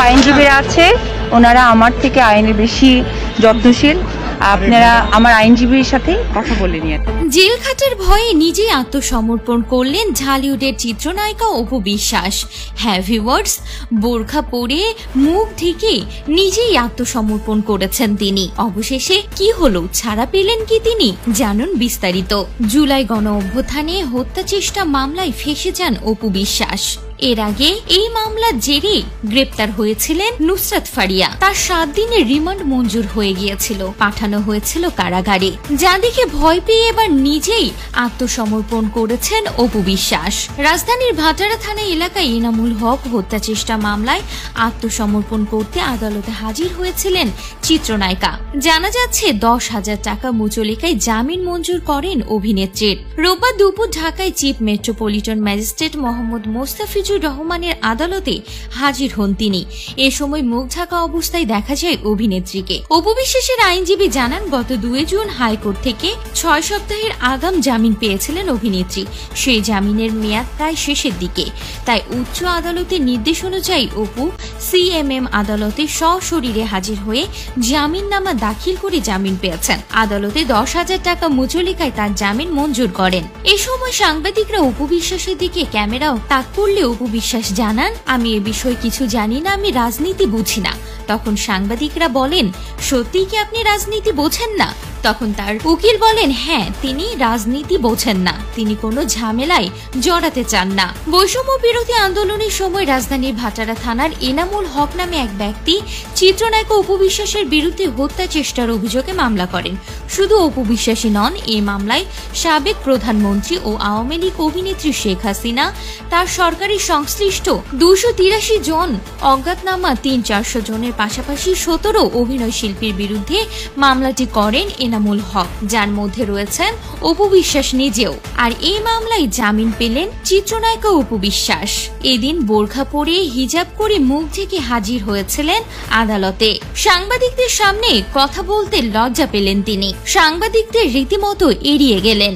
আইনজীবীরা আছে, ওনারা আমার থেকে আইনের বেশি যত্নশীল। আপনারা আমার আইনজীবীর সাথে কথা বলে নিন। জেল খাটার ভয়ে নিজেই আত্মসমর্পণ করলেন ঢালিউডের চিত্রনায়িকা অপু বিশ্বাস। হ্যাঁ ভিউয়ার্স, বোরখা পরে মুখ ঢেকে নিজেই আত্মসমর্পণ করেছেন তিনি। অবশেষে কি হলো, ছাড়া পেলেন কি তিনি? জানুন বিস্তারিত। জুলাই গণ অভ্যুত্থানে হত্যা চেষ্টা মামলায় ফেঁসে যান অপু বিশ্বাস। এর আগে এই মামলার জেরে গ্রেপ্তার হয়েছিলেন নুসরাত ফারিয়া। তার 7 দিনের রিমান্ড মঞ্জুর হয়ে গিয়েছিল, পাঠানো হয়েছিল কারাগারে। যা দেখে ভয় পেয়ে এবার নিজেই আত্মসমর্পণ করেছেন অপু বিশ্বাস। রাজধানীর ভাটারা থানা এলাকায় এনামুল হক হত্যা চেষ্টা মামলায় আত্মসমর্পণ করতে আদালতে হাজির হয়েছিলেন চিত্রনায়িকা। জানা যাচ্ছে 10,000 টাকা মুচলেকায় জামিন মঞ্জুর করেন অভিনেত্রীর। রোববার দুপুর ঢাকায় chief metropolitan magistrate Mohammad Mostafizur রহমানের আদালতে হাজির হন তিনি। এ সময় মুখ ঢাকা অবস্থায় দেখা যায় অভিনেত্রীকে। অপু বিশ্বাসের আইনজীবী জানান, গত 2 জুন হাইকোর্ট থেকে 6 সপ্তাহের আগাম জামিন পেয়েছিলেন অভিনেত্রী। সেই জামিনের মেয়াদ প্রায় শেষের দিকে, তাই উচ্চ আদালতের নির্দেশ অনুযায়ী অপু সিএমএম আদালতে সশরীরে হাজির হয়ে জামিননামা দাখিল করে জামিন পেয়েছেন। আদালতে 10,000 টাকা মুচলেকায় তার জামিন মঞ্জুর করেন। এ সময় সাংবাদিকরা অপু বিশ্বাসের দিকে ক্যামেরাও তাক করলে অপু বিশ্বাস জানান, আমি এ বিষয়ে কিছু জানি না, আমি রাজনীতি বুঝি না। তখন সাংবাদিকরা বলেন, সত্যি কি আপনি রাজনীতি বোঝেন না? তখন তার উকিল বলেন, হ্যাঁ, তিনি রাজনীতি বোঝেন না, তিনি কোনো ঝামেলায় জড়াতে চান না। বৈষম্য বিরোধী আন্দোলনের সময় রাজধানীর ভাটারা থানার এনামুল হক নামে এক ব্যক্তি চিত্রনায়িকা অপু বিশ্বাসের বিরুদ্ধে হত্যা চেষ্টার অভিযোগে মামলা করেন। শুধু অপু বিশ্বাসী নন, এই মামলায় সাবেক প্রধানমন্ত্রী ও আওয়ামী লীগ অভিনেত্রী শেখ হাসিনা, তার সরকারি সংশ্লিষ্ট 283 জন, অজ্ঞাতনামা 300-400 জনের পাশাপাশি 17 অভিনয় শিল্পীর বিরুদ্ধে মামলাটি করেন এনামুল হক, যার মধ্যে রয়েছেন অপু বিশ্বাস নিজেও। আর এই মামলায় জামিন পেলেন চিত্রনায়িকা অপু বিশ্বাস। এদিন বোরখা পরে হিজাব করে মুখ ঢেকে হাজির হয়েছিলেন আদালতে। সাংবাদিকদের সামনে কথা বলতে লজ্জা পেলেন তিনি, সাংবাদিকদের রীতিমতো এড়িয়ে গেলেন।